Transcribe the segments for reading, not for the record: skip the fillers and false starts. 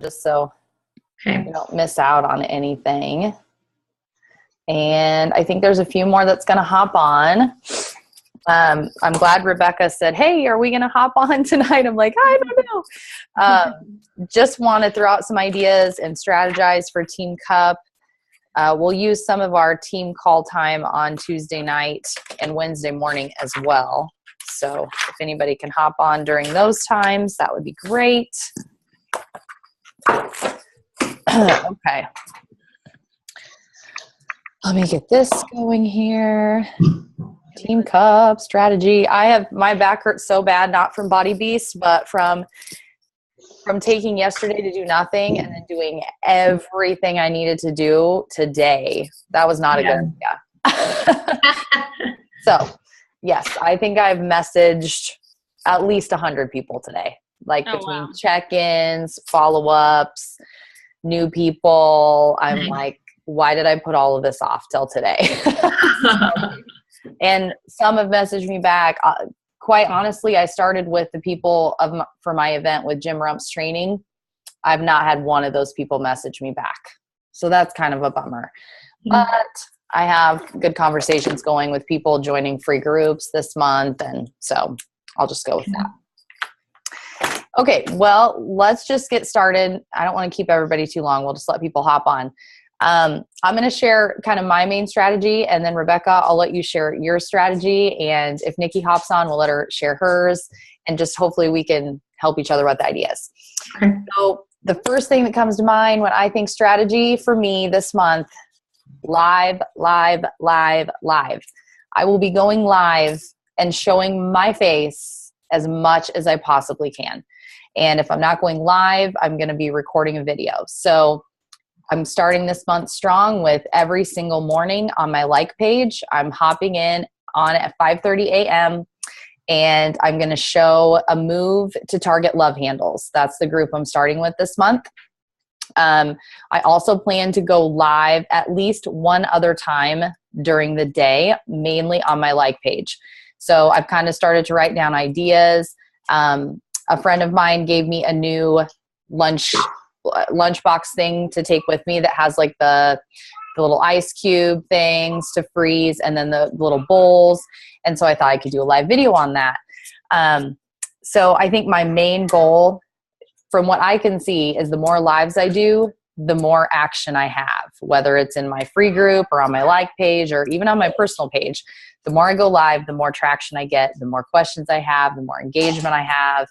just so Okay. you don't miss out on anything. And I think there's a few more that's going to hop on. I'm glad Rebekah said, hey, are we going to hop on tonight? I'm like, I don't know. Just want to throw out some ideas and strategize for Team Cup. We'll use some of our team call time on Tuesday night and Wednesday morning as well. So if anybody can hop on during those times, that would be great. Okay. Let me get this going here. Team Cup strategy. My back hurts so bad, not from Body Beast, but from taking yesterday to do nothing and then doing everything I needed to do today. That was not a good idea. So, yes, I think I've messaged at least 100 people today, like between check-ins, follow-ups, new people. I'm like, why did I put all of this off till today? And some have messaged me back. Quite honestly, I started with the people for my event with Jim Rump's training. I've not had one of those people message me back. So that's kind of a bummer. But I have good conversations going with people joining free groups this month. And so I'll just go with that. Okay, well, let's just get started. I don't want to keep everybody too long. We'll just let people hop on. I'm going to share kind of my main strategy, and then Rebekah, I'll let you share your strategy. And if Nikki hops on, we'll let her share hers, and just hopefully we can help each other with ideas. Okay. So the first thing that comes to mind when I think strategy for me this month, live. I will be going live and showing my face as much as I possibly can. And if I'm not going live, I'm going to be recording a video. So I'm starting this month strong with every single morning on my like page. I'm hopping in on at 5:30 a.m. and I'm going to show a move to target love handles. That's the group I'm starting with this month. I also plan to go live at least one other time during the day, mainly on my like page. So I've kind of started to write down ideas. A friend of mine gave me a new lunchbox thing to take with me that has like the little ice cube things to freeze and then the little bowls. And so I thought I could do a live video on that. So I think my main goal from what I can see is the more lives I do, the more action I have, whether it's in my free group or on my like page or even on my personal page. The more I go live, the more traction I get, the more questions I have, the more engagement I have,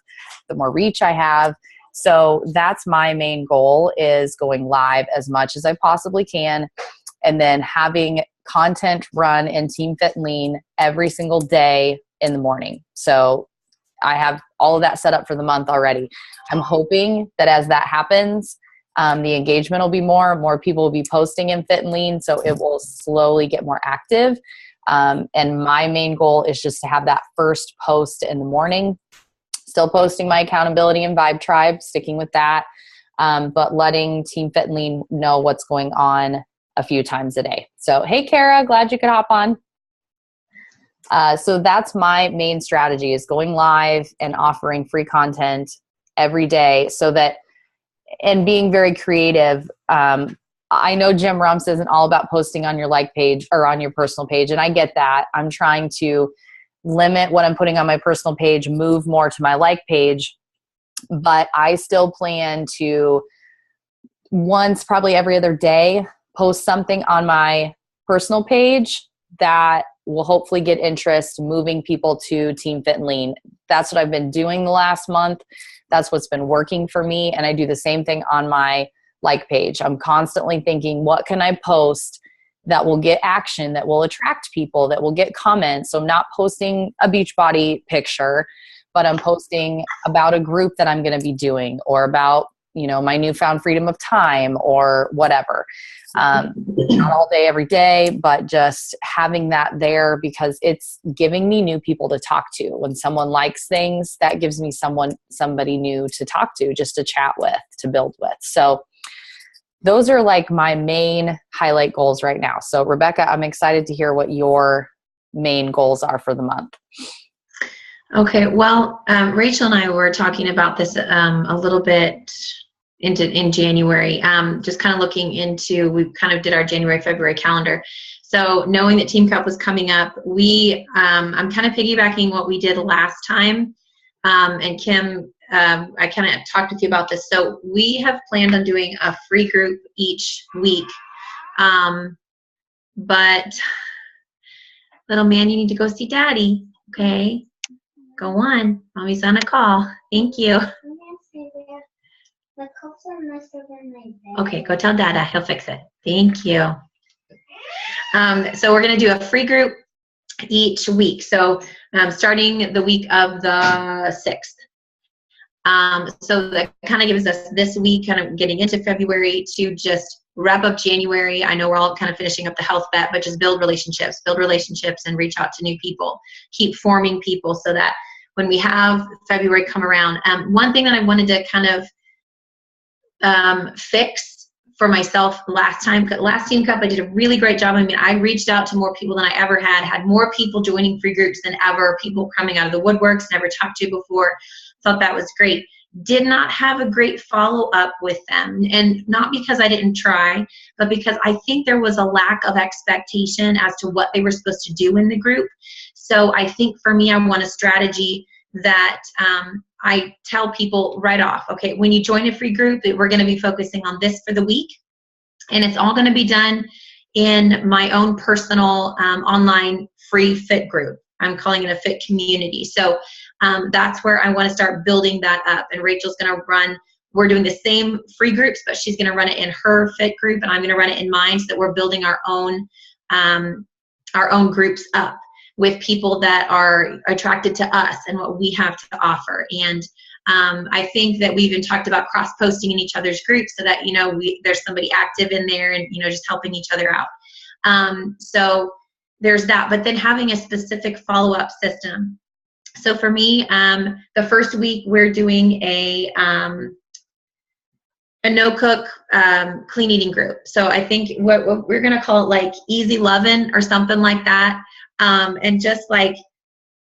the more reach I have. So that's my main goal, is going live as much as I possibly can, and then having content run in Team Fit and Lean every single day in the morning. So I have all of that set up for the month already. I'm hoping that as that happens, the engagement will be more people will be posting in Fit and Lean, so it will slowly get more active. And my main goal is just to have that first post in the morning. Still posting my accountability and Vibe Tribe, sticking with that, but letting Team Fit and Lean know what's going on a few times a day. So, hey, Kara, glad you could hop on. So that's my main strategy, is going live and offering free content every day, so that, and being very creative. I know Jim Rumps isn't all about posting on your like page or on your personal page, and I get that. I'm trying to limit what I'm putting on my personal page, move more to my like page, but I still plan to once, probably every other day, post something on my personal page that will hopefully get interest, moving people to Team Fit and Lean. That's what I've been doing the last month. That's what's been working for me. And I do the same thing on my like page. I'm constantly thinking, what can I post that will get action, that will attract people, that will get comments? So I'm not posting a Beachbody picture, but I'm posting about a group that I'm going to be doing, or about, my newfound freedom of time or whatever. Not all day, every day, but just having that there, because it's giving me new people to talk to. When someone likes things, that gives me somebody new to talk to, just to chat with, to build with. So those are like my main highlight goals right now. So Rebekah, I'm excited to hear what your main goals are for the month. Okay. Well, Rachel and I were talking about this a little bit in January. Just kind of looking into, we kind of did our January, February calendar. So knowing that Team Cup was coming up, I'm kind of piggybacking what we did last time. And Kim, I kind of talked with you about this. So we have planned on doing a free group each week. But little man, you need to go see Daddy. Okay, go on. Mommy's on a call. Thank you. The cups are messed up in my bed. Okay, go tell Dada. He'll fix it. Thank you. So we're going to do a free group each week. So starting the week of the 6th. So that kind of gives us this week, kind of getting into February, to just wrap up January. I know we're all kind of finishing up the health bet, but just build relationships and reach out to new people. Keep forming people so that when we have February come around, one thing that I wanted to kind of fix for myself last Team Cup, I did a really great job. I mean, I reached out to more people than I ever had more people joining free groups than ever, people coming out of the woodworks, never talked to before. Thought that was great. Did not have a great follow-up with them, and not because I didn't try, but because I think there was a lack of expectation as to what they were supposed to do in the group. So I think for me, I want a strategy that I tell people right off, okay, when you join a free group, we're going to be focusing on this for the week, and it's all going to be done in my own personal online free fit group. I'm calling it a fit community. So that's where I want to start building that up. And Rachel's going to run, we're doing the same free groups, but she's going to run it in her fit group, and I'm going to run it in mine, so that we're building our own groups up with people that are attracted to us and what we have to offer. And I think that we even talked about cross-posting in each other's groups, so that, there's somebody active in there and, just helping each other out. So there's that, but then having a specific follow-up system. So for me, the first week we're doing a no-cook clean eating group. So I think what we're going to call it like easy lovin' or something like that. And just like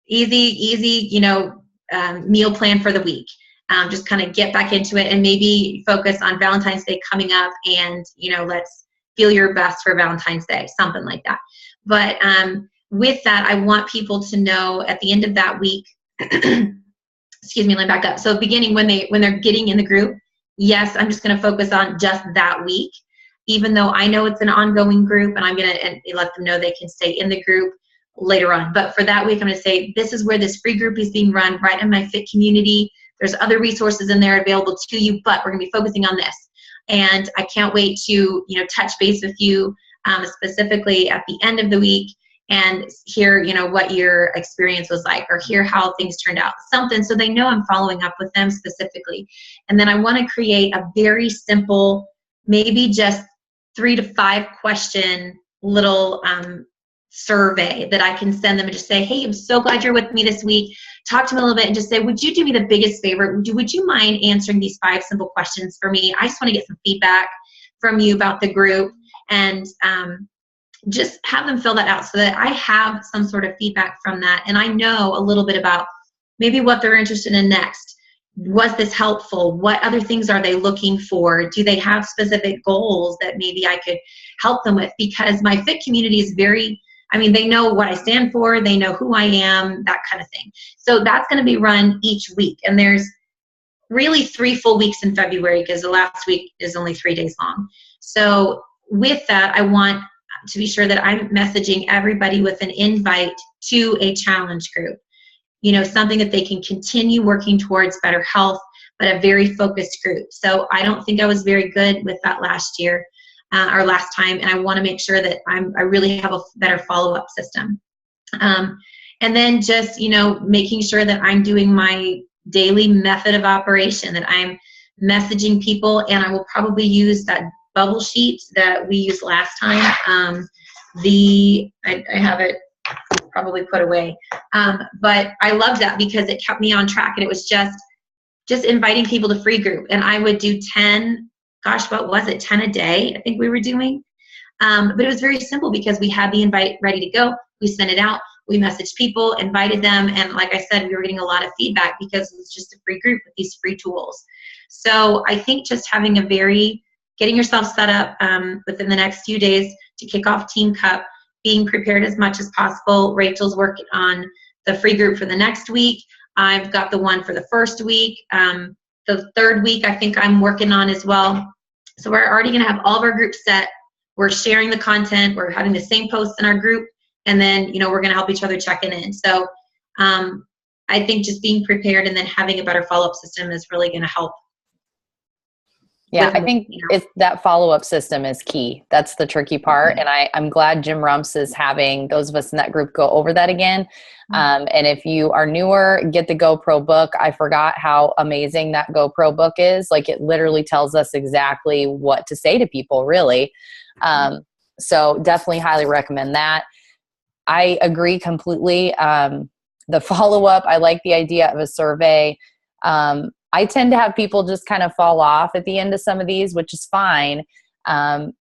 easy, meal plan for the week. Just kind of get back into it, and maybe focus on Valentine's Day coming up, and, let's feel your best for Valentine's Day, something like that. But with that, I want people to know at the end of that week, excuse me, let me back up. So beginning when they're getting in the group, yes, I'm just going to focus on just that week, even though I know it's an ongoing group, and I'm going to let them know they can stay in the group later on. But for that week, I'm going to say, this is where this free group is being run, right in my fit community. There's other resources in there available to you, but we're going to be focusing on this. And I can't wait to, touch base with you specifically at the end of the week, and hear, what your experience was like, or hear how things turned out, something, so they know I'm following up with them specifically. And then I want to create a very simple, maybe just 3 to 5 question little survey that I can send them, and just say, hey, I'm so glad you're with me this week. Talk to me a little bit and just say, would you do me the biggest favor? Would you mind answering these 5 simple questions for me? I just want to get some feedback from you about the group, and just have them fill that out, so that I have some sort of feedback from that, and I know a little bit about maybe what they're interested in next. Was this helpful? What other things are they looking for? Do they have specific goals that maybe I could help them with? Because my fit community is they know what I stand for, they know who I am, that kind of thing. So that's going to be run each week, and there's really 3 full weeks in February, because the last week is only 3 days long. So with that, I want to be sure that I'm messaging everybody with an invite to a challenge group, something that they can continue working towards better health, but a very focused group. So I don't think I was very good with that last year or last time, and I want to make sure that I really have a better follow-up system. And then just, making sure that I'm doing my daily method of operation, that I'm messaging people, and I will probably use that bubble sheet that we used last time. I have it probably put away. But I love that because it kept me on track, and it was just inviting people to free group. And I would do 10, what was it, 10 a day I think we were doing. But it was very simple because we had the invite ready to go. We sent it out. We messaged people, invited them, and like I said, we were getting a lot of feedback because it was just a free group with these free tools. So I think just getting yourself set up within the next few days to kick off Teen Cup, being prepared as much as possible. Rachel's working on the free group for the next week. I've got the one for the first week. The third week I think I'm working on as well. So we're already going to have all of our groups set. We're sharing the content. We're having the same posts in our group. And then, we're going to help each other check it in. So I think just being prepared and then having a better follow-up system is really going to help. Yeah, I think it's that follow-up system is key. That's the tricky part. And I'm glad Jim Rumps is having those of us in that group go over that again. And if you are newer, get the GoPro book. I forgot how amazing that GoPro book is. Like, it literally tells us exactly what to say to people, really. So definitely highly recommend that. I agree completely. The follow-up, I like the idea of a survey. I tend to have people just kind of fall off at the end of some of these, which is fine,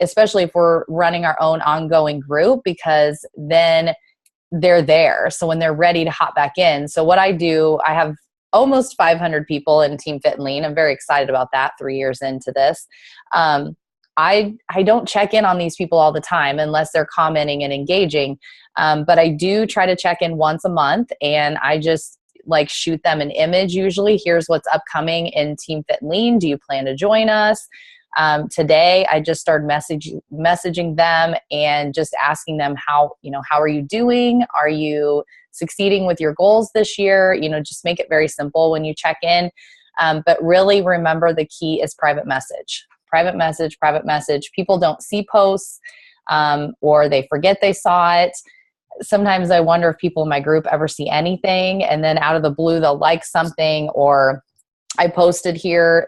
especially if we're running our own ongoing group, because then they're there. So when they're ready to hop back in. So what I do, I have almost 500 people in Team Fit and Lean. I'm very excited about that 3 years into this. I don't check in on these people all the time unless they're commenting and engaging. But I do try to check in once a month, and I just shoot them an image. Usually, here's what's upcoming in Team Fit and Lean. Do you plan to join us? Today, I just started messaging them and just asking them how are you doing? Are you succeeding with your goals this year? Just make it very simple when you check in. But really remember, the key is private message. Private message. People don't see posts, or they forget they saw it. Sometimes I wonder if people in my group ever see anything, and then out of the blue, they'll like something. Or I posted here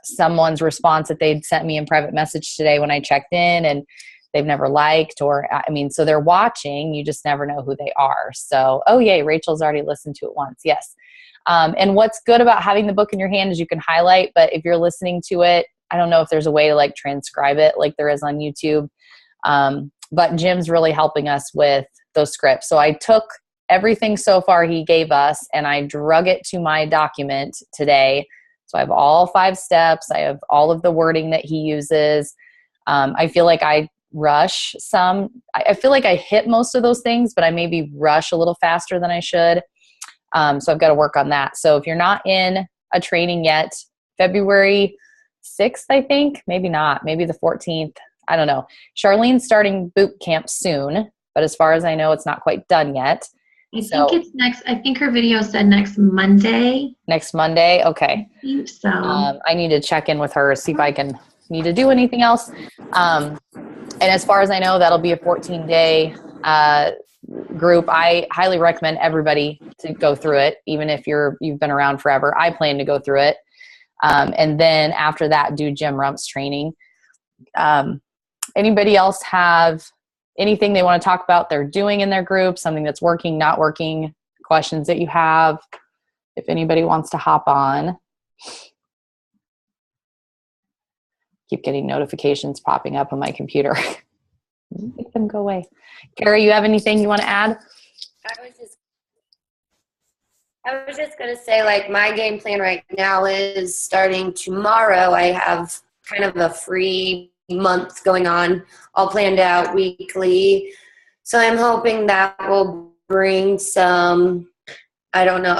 someone's response that they'd sent me in private message today when I checked in, and they've never liked, so they're watching. You just never know who they are. So, oh yay, Rachel's already listened to it once. Yes. And what's good about having the book in your hand is you can highlight, but if you're listening to it, I don't know if there's a way to transcribe it like there is on YouTube. But Jim's really helping us with those scripts. So I took everything so far he gave us and I drug it to my document today. So I have all 5 steps. I have all of the wording that he uses. I feel like I rush some. I feel like I hit most of those things, but I maybe rush a little faster than I should. So I've got to work on that. So if you're not in a training yet, February 6th, I think, maybe not, maybe the 14th. I don't know. Charlene's starting boot camp soon, but as far as I know, it's not quite done yet. I think it's next. I think her video said next Monday. Next Monday? Okay. I think so. I need to check in with her, see if I need to do anything else. And as far as I know, that'll be a 14-day group. I highly recommend everybody to go through it, even if you've been around forever. I plan to go through it. And then after that, do Jim Rumps training. Anybody else have anything they want to talk about they're doing in their group, something that's working, not working, questions that you have? If anybody wants to hop on. Keep getting notifications popping up on my computer. Make them go away. Kara, you have anything you want to add? I was just going to say, my game plan right now is starting tomorrow. I have kind of a free month going on, all planned out weekly. So I'm hoping that will bring some, I don't know,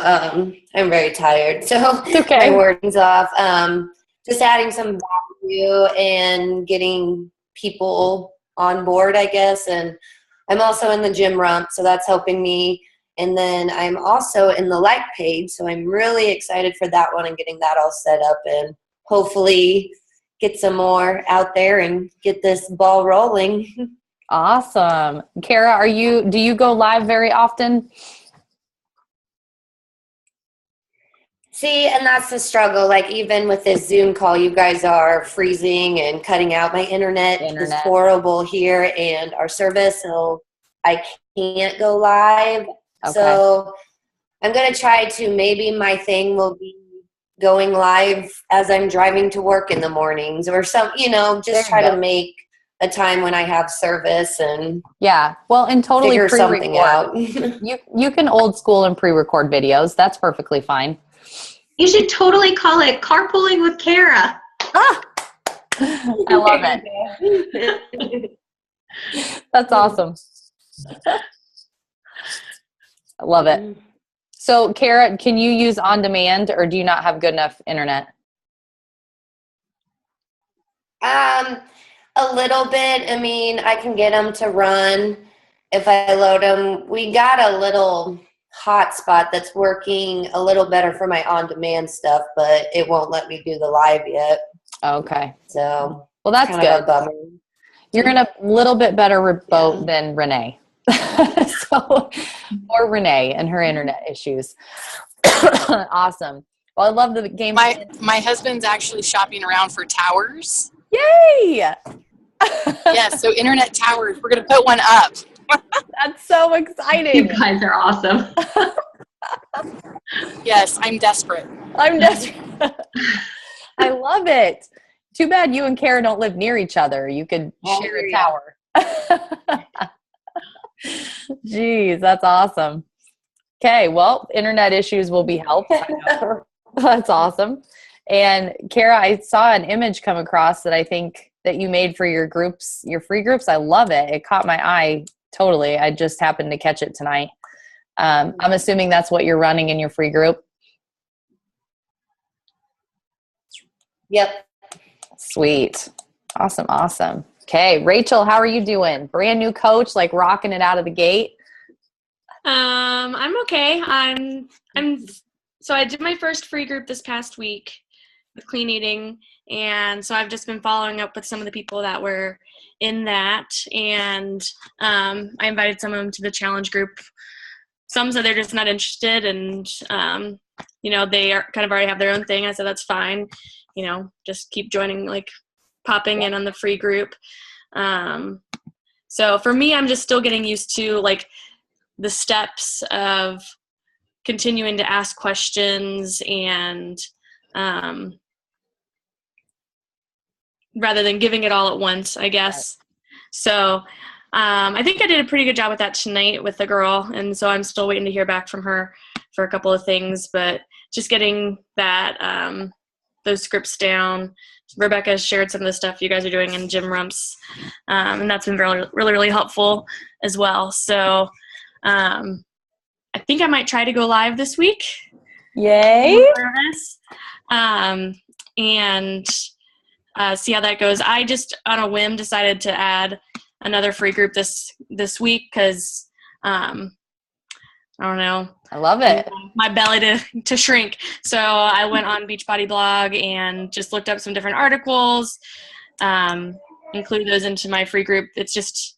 I'm very tired. So okay. My wording's off. Just adding some value and getting people on board, I guess. And I'm also in the Jim Rump, so that's helping me. And then I'm also in the like page, so I'm really excited for that one and getting that all set up and hopefully get some more out there and get this ball rolling. Awesome. Kara, do you go live very often? See, and that's the struggle. Even with this Zoom call, you guys are freezing and cutting out. My internet is horrible here and our service, so I can't go live. Okay. So I'm going to try to, maybe my thing will be going live as I'm driving to work in the mornings or just try to make a time when I have service and and totally figure something out. You can old school and pre-record videos. That's perfectly fine. You should totally call it carpooling with Kara. Ah, I love it. That's awesome. I love it. So, Kara, can you use on demand, or do you not have good enough internet? A little bit. I mean, I can get them to run if I load them. We got a little hotspot that's working a little better for my on-demand stuff, but it won't let me do the live yet. Okay. So, well, that's kind good. of a bummer. You're in a little bit better boat than Renee. Or Renee and her internet issues. Awesome. Well, I love the game. My husband's actually shopping around for towers. Yay! Yes, so internet towers. We're going to put one up. That's so exciting. You guys are awesome. Yes, I'm desperate. I'm desperate. I love it. Too bad you and Kara don't live near each other. You could share a tower. Jeez, that's awesome. Okay, well, internet issues will be helped. That's awesome. And Kara, I saw an image come across that I think that you made for your groups, your free groups. I love it. It caught my eye totally. I just happened to catch it tonight. I'm assuming that's what you're running in your free group. Yep. Sweet. Awesome. Awesome. Okay. Rachel, how are you doing? Brand new coach, like rocking it out of the gate. I'm okay. So I did my first free group this past week with clean eating. And so I've just been following up with some of the people that were in that. And I invited some of them to the challenge group. Some said they're just not interested, and they are kind of already have their own thing. I said that's fine. Just keep joining, like popping in on the free group. So for me, I'm just still getting used to like the steps of continuing to ask questions and rather than giving it all at once, I guess. So I think I did a pretty good job with that tonight with the girl, and so I'm still waiting to hear back from her for a couple of things, but just getting that those scripts down. Rebekah shared some of the stuff you guys are doing in Gym Rumps, and that's been really, really, really helpful as well. So I think I might try to go live this week. Yay! And see how that goes. I just, on a whim, decided to add another free group this week because I don't know. I love it. My belly to shrink. So I went on Beachbody blog and just looked up some different articles, included those into my free group. It's just,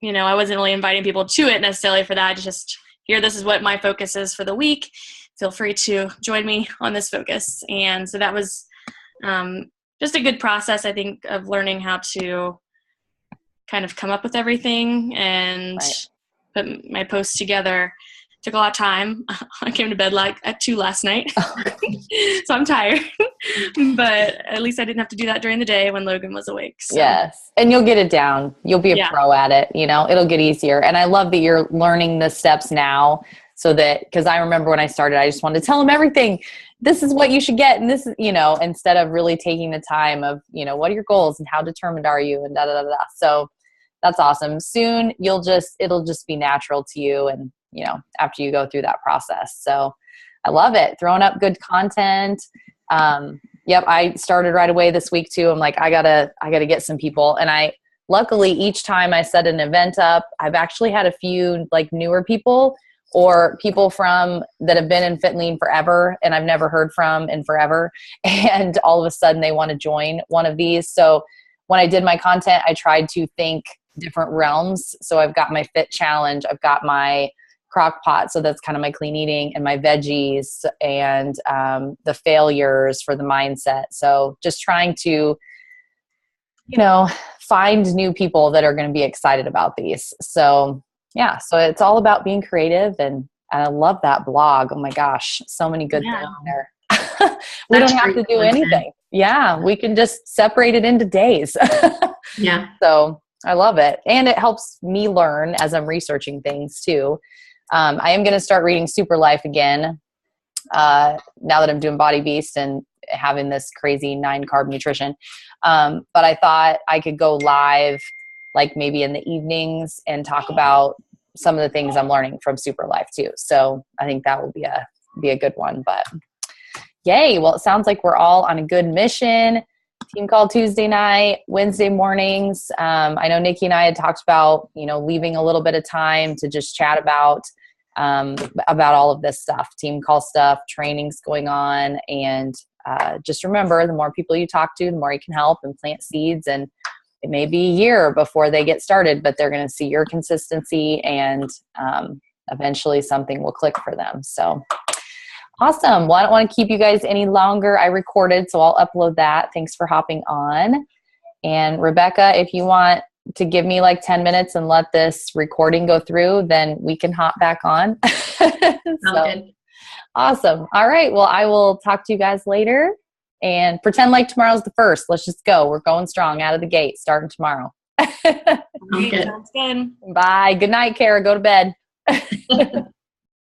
I wasn't really inviting people to it necessarily for that. Just here, this is what my focus is for the week. Feel free to join me on this focus. And so that was just a good process, I think, of learning how to kind of come up with everything and put my posts together. Took a lot of time. I came to bed at 2 last night, so I'm tired. But at least I didn't have to do that during the day when Logan was awake. So. Yes, and you'll get it down. You'll be a pro at it. It'll get easier. And I love that you're learning the steps now, so that because I remember when I started, I just wanted to tell them everything. This is what you should get, and this is instead of really taking the time of what are your goals and how determined are you and da da da da. So that's awesome. Soon it'll just be natural to you, and after you go through that process. So I love it. Throwing up good content. Yep. I started right away this week too. I'm like, I gotta get some people. And luckily each time I set an event up, I've actually had a few like newer people or people that have been in Fit and Lean forever and I've never heard from in forever. And all of a sudden they want to join one of these. So when I did my content, I tried to think different realms. So I've got my fit challenge. I've got my crock pot. So that's kind of my clean eating, and my veggies, and the failures for the mindset. So just trying to, find new people that are going to be excited about these. So yeah, so it's all about being creative, and I love that blog. Oh my gosh, so many good things there. We don't have to do anything. Yeah, we can just separate it into days. Yeah. So I love it. And it helps me learn as I'm researching things too. I am going to start reading Super Life again. now that I'm doing Body Beast and having this crazy 9-carb nutrition. But I thought I could go live like maybe in the evenings and talk about some of the things I'm learning from Super Life too. So I think that will be a good one, but yay. Well, it sounds like we're all on a good mission. Team call Tuesday night, Wednesday mornings. I know Nikki and I had talked about, leaving a little bit of time to just chat about all of this stuff, team call stuff, trainings going on. And just remember, the more people you talk to, the more you can help and plant seeds. And it may be a year before they get started, but they're going to see your consistency and eventually something will click for them. So awesome. Well, I don't want to keep you guys any longer. I recorded, so I'll upload that. Thanks for hopping on. And Rebekah, if you want to give me like 10 minutes and let this recording go through, then we can hop back on. Good. Awesome. All right. Well, I will talk to you guys later and pretend like tomorrow's the 1st. Let's just go. We're going strong out of the gate, starting tomorrow. Okay. Sounds good. Bye. Good night, Kara. Go to bed.